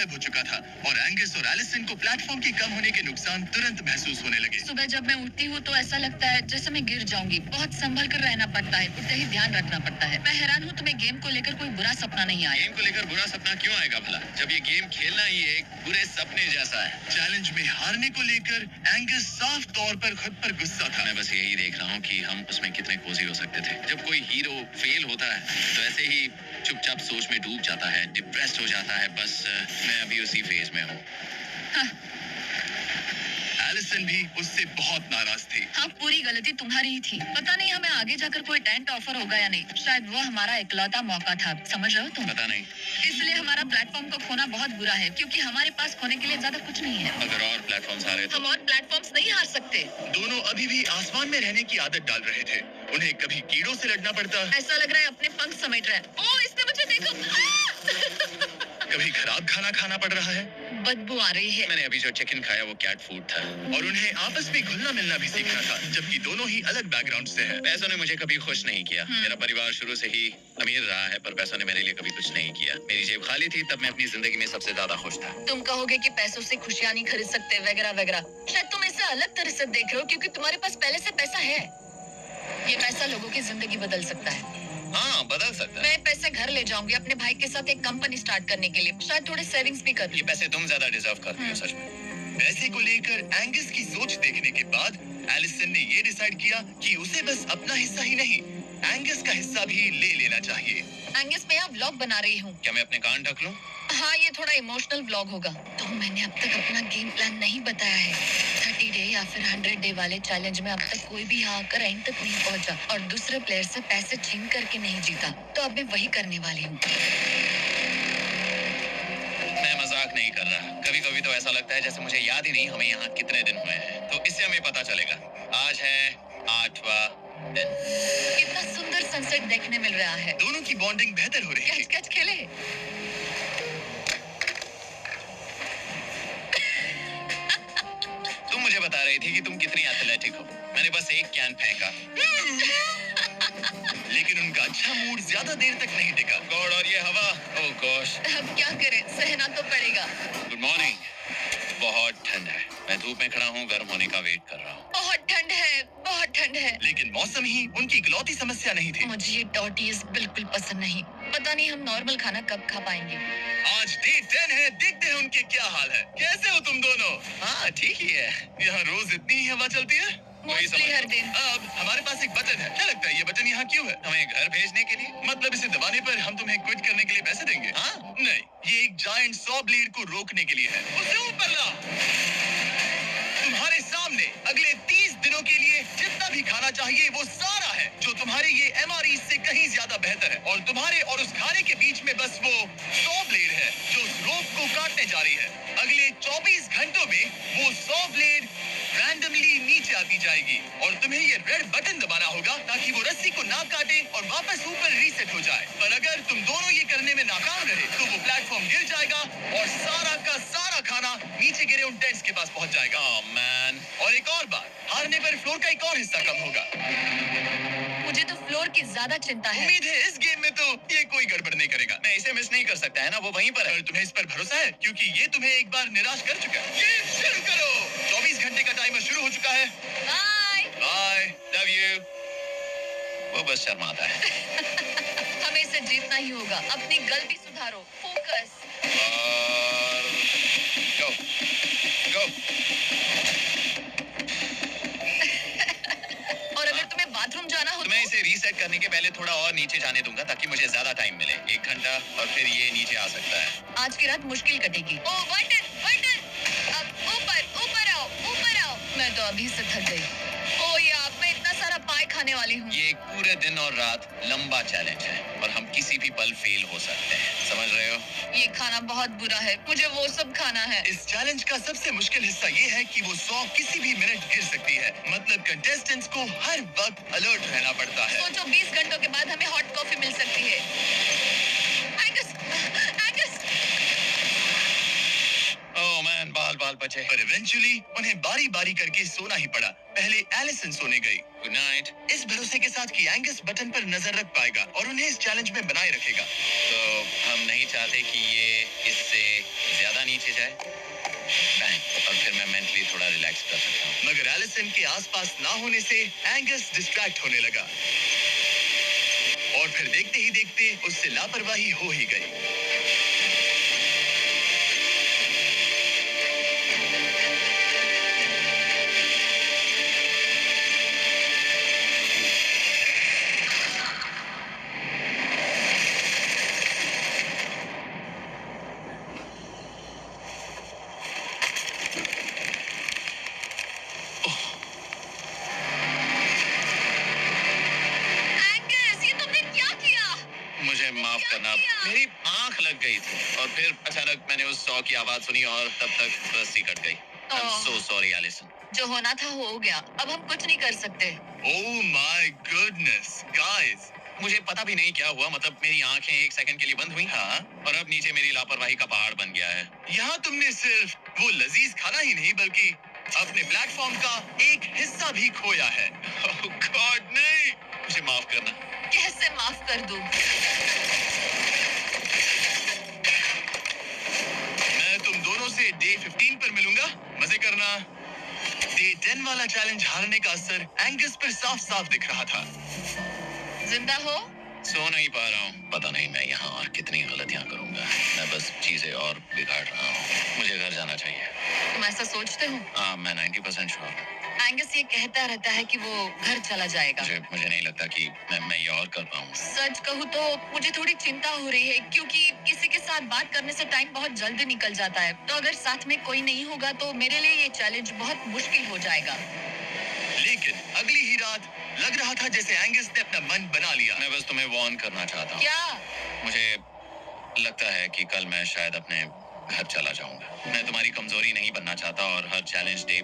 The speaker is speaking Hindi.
गायब हो चुका था और एंगस और एलिसन को प्लेटफॉर्म की कम होने के नुकसान तुरंत महसूस होने लगे। सुबह जब मैं उठती हूँ तो ऐसा लगता है जैसे मैं गिर जाऊंगी। बहुत संभल कर रहना पड़ता है, उठते ही ध्यान रखना पड़ता है। मैं हैरान हूँ तुम्हें गेम को लेकर कोई बुरा सपना नहीं आया। गेम को लेकर बुरा सपना क्यों आएगा भला, जब ये गेम खेलना ही एक बुरे सपने जैसा है। चैलेंज में हारने को लेकर एंगस साफ तौर पर खुद पर गुस्सा था। मैं बस यही देख रहा हूँ कि हम उसमें कितने कोजी हो सकते थे। जब कोई हीरो फेल होता है तो ऐसे ही चुपचाप सोच में डूब जाता है, डिप्रेस्ड हो जाता है। बस मैं अभी उसी फेज में हूँ। हाँ। एलिसन भी उससे बहुत नाराज थी। हाँ, पूरी गलती तुम्हारी ही थी। पता नहीं हमें आगे जाकर कोई टेंट ऑफर होगा या नहीं। शायद वो हमारा इकलौता मौका था, समझ रहे हो तुम? पता नहीं। इसलिए हमारा प्लेटफॉर्म को खोना बहुत बुरा है, क्योंकि हमारे पास खोने के लिए ज्यादा कुछ नहीं है। अगर और प्लेटफॉर्म्स आ रहे तो हम और प्लेटफॉर्म्स नहीं हार सकते। दोनों अभी भी आसमान में रहने की आदत डाल रहे थे। उन्हें कभी कीड़ों से लड़ना पड़ता, ऐसा लग रहा है अपने पंख समेट रहा है। ओह, इसने मुझे देखो। कभी खराब खाना खाना पड़ रहा है। बदबू आ रही है। मैंने अभी जो चिकन खाया वो कैट फूड था और उन्हें आपस में घुलना मिलना भी सीखना था, जबकि दोनों ही अलग बैकग्राउंड से हैं। पैसों ने मुझे कभी खुश नहीं किया। मेरा परिवार शुरू से ही अमीर रहा है, पर पैसों ने मेरे लिए कभी कुछ नहीं किया। मेरी जेब खाली थी तब मैं अपनी जिंदगी में सबसे ज्यादा खुश था। तुम कहोगे कि पैसों से खुशियां नहीं खरीद सकते वगैरह वगैरह। शायद तुम इसे अलग तरह से देख रहे हो, क्योंकि तुम्हारे पास पहले से पैसा है। ये पैसा लोगों की जिंदगी बदल सकता है। हाँ, बदल सकता है। मैं पैसे घर ले जाऊंगी अपने भाई के साथ एक कंपनी स्टार्ट करने के लिए। शायद थोड़े सेविंग्स भी कर लूं। ये पैसे तुम ज्यादा डिजर्व करती हो, सच में। पैसे को लेकर एंगस की सोच देखने के बाद एलिसन ने ये डिसाइड किया कि उसे बस अपना हिस्सा ही नहीं, एंगस का हिस्सा भी ले लेना चाहिए। एंगस, मैं यहाँ व्लॉग बना रही हूँ। क्या मैं अपने कान ढक लूं? हाँ, ये थोड़ा इमोशनल व्लॉग होगा। तो मैंने अब तक अपना गेम प्लान नहीं बताया है। 30 डे या फिर 100 डे वाले चैलेंज में अब तक कोई भी यहाँ आकर एंड तक नहीं पहुँचा और दूसरे प्लेयर से पैसे छीन करके नहीं जीता। तो अब मैं वही करने वाली हूँ। मैं मजाक नहीं कर रहा। कभी कभी तो ऐसा लगता है जैसे मुझे याद ही नहीं हमें यहाँ कितने दिन हुए हैं। तो इससे हमें पता चलेगा। आज है 8वां दिन। कितना सुंदर सनसेट देखने मिल रहा है। दोनों की बॉन्डिंग बेहतर हो रही है। कैच कैच खेले। तुम मुझे बता रही थी कि तुम कितनी एथलेटिक हो। मैंने बस एक कैन फेंका लेकिन उनका अच्छा मूड ज्यादा देर तक नहीं टिका। गॉड, और ये हवा, ओह गॉश। अब क्या करें, सहना तो पड़ेगा। Good morning. बहुत ठंड है। मैं धूप में खड़ा हूँ, गर्म होने का वेट कर रहा हूँ। बहुत ठंड है, बहुत ठंड है। लेकिन मौसम ही उनकी इकलौती समस्या नहीं थी। मुझे ये टॉर्टियस बिल्कुल पसंद नहीं। पता नहीं हम नॉर्मल खाना कब खा पाएंगे। आज डे 10 है, देखते हैं उनके क्या हाल है। कैसे हो तुम दोनों? हाँ, ठीक ही है। यहाँ रोज इतनी ही हवा चलती है। वही Mostly हर दिन। अब हमारे पास एक बटन है। क्या लगता है ये बटन यहाँ क्यों है? हमें घर भेजने के लिए? मतलब इसे दबाने पर हम तुम्हें क्विट करने के लिए पैसे देंगे? हाँ? नहीं, ये एक जायंट सॉ ब्लेड को रोकने के लिए है। उसे ऊपर लाओ। तुम्हारे सामने अगले 30 दिनों के लिए जितना भी खाना चाहिए वो सारा है, जो तुम्हारे ये MRE से कहीं ज्यादा बेहतर है। और तुम्हारे और उस खाने के बीच में बस वो सॉ ब्लेड है जो उस रोप को काटने जा रही है। अगले 24 घंटों में वो सॉ ब्लेड रैंडमली नीचे आती जाएगी और तुम्हें ये रेड बटन दबाना होगा ताकि वो रस्सी को ना काटे और वापस ऊपर रीसेट हो जाए। पर अगर तुम दोनों ये करने में नाकाम रहे तो वो प्लेटफॉर्म गिर जाएगा और सारा का सारा खाना नीचे गिरे उन टेंट्स के पास पहुंच जाएगा। मैन, और एक और बात, हारने पर फ्लोर का एक और हिस्सा कम होगा। मुझे तो फ्लोर की ज्यादा चिंता है। उम्मीद है इस गेम में तो ये कोई गड़बड़ नहीं करेगा। मैं इसे मिस नहीं कर सकता, है ना? वो वहीं पर है। और तुम्हें इस पर भरोसा है क्योंकि ये तुम्हें एक बार निराश कर चुका है। गेम शुरू करो। 24 घंटे का टाइमर शुरू हो चुका है। बाय। Bye, love you. वो बस शर्माता है। हमें इसे जीतना ही होगा। अपनी गलती सुधारो, फोकस। और गो गो। और अगर तुम्हें बाथरूम जाना हो तो मैं इसे रीसेट करने के पहले थोड़ा और नीचे जाने दूंगा ताकि मुझे ज्यादा टाइम मिले। 1 घंटा और फिर ये नीचे आ सकता है। आज की रात मुश्किल कटेगी। ओ बटन बटन, अब ऊपर ऊपर आओ, ऊपर आओ। मैं तो अभी से थक गई। ओ यार, मैं इतना सारा पाई खाने वाली हूँ। ये एक पूरे दिन और रात लंबा चैलेंज है और हम किसी भी पल फेल हो सकते हैं, समझ रहे हो? ये खाना बहुत बुरा है, मुझे वो सब खाना है। इस चैलेंज का सबसे मुश्किल हिस्सा ये है कि वो सॉ किसी भी मिनट गिर सकती है। मतलब कंटेस्टेंट्स को हर वक्त अलर्ट रहना पड़ता है। सोचो 20 घंटों के बाद हमें हॉट कॉफी मिल सकती है। Angus, Angus. ओह मैन, बाल बाल बचे। पर इवेंचुअली उन्हें बारी बारी करके सोना ही पड़ा। पहले एलिसन सोने गई, गुड नाइट, इस भरोसे के साथ कि एंगस बटन पर नजर रख पाएगा और उन्हें इस चैलेंज में बनाए रखेगा। तो हम नहीं चाहते कि ये इससे ज्यादा जाए और फिर मैं मेंटली थोड़ा रिलैक्स कर सकता हूँ। मगर एलिसन के आसपास ना होने से एंगस डिस्ट्रैक्ट होने लगा और फिर देखते ही देखते उससे लापरवाही हो ही गई। एंगस, ये तुमने क्या किया? मुझे माफ क्या करना, किया? मेरी आंख लग गई थी और फिर अचानक मैंने उस सॉ की आवाज सुनी और तब तक रस्सी कट गई। I'm so sorry, Allison. जो होना था हो गया, अब हम कुछ नहीं कर सकते। Oh my goodness, guys! मुझे पता भी नहीं क्या हुआ, मतलब मेरी आंखें एक सेकंड के लिए बंद हुई, हाँ, और अब नीचे मेरी लापरवाही का पहाड़ बन गया है। यहाँ तुमने सिर्फ वो लजीज खाना ही नहीं बल्कि अपने प्लेटफॉर्म का एक हिस्सा भी खोया है। Oh God, नहीं! मुझे माफ करना। कैसे माफ कर दूं? मैं तुम दोनों से डे 15 पर मिलूंगा, मजे करना। डे 10 वाला चैलेंज हारने का असर एंगस पर साफ साफ दिख रहा था। जिंदा हो? सो नहीं पा रहा हूँ, पता नहीं मैं यहाँ और कितनी गलतियाँ करूंगा। मैं बस चीजें और बिगाड़ रहा हूँ। मुझे घर जाना चाहिए। तुम ऐसा सोचते हो? हाँ, मैं 90% श्योर हूँ। एंगस ये कहता रहता है कि वो घर चला जाएगा। मुझे नहीं लगता कि मैं ये और कर पाऊंगा। सच कहूँ तो मुझे थोड़ी चिंता हो रही है क्योंकि किसी के साथ बात करने से टाइम बहुत जल्दी निकल जाता है। तो अगर साथ में कोई नहीं होगा तो मेरे लिए ये चैलेंज बहुत मुश्किल हो जाएगा। लेकिन अगली ही रात लग रहा था जैसे एंगस ने अपना मन बना लिया। मैं बस तुम्हें वार्न करना चाहता हूँ। क्या? मुझे लगता है कि कल मैं शायद अपने घर चला जाऊंगा। मैं तुम्हारी कमजोरी नहीं बनना चाहता और हर चैलेंज डे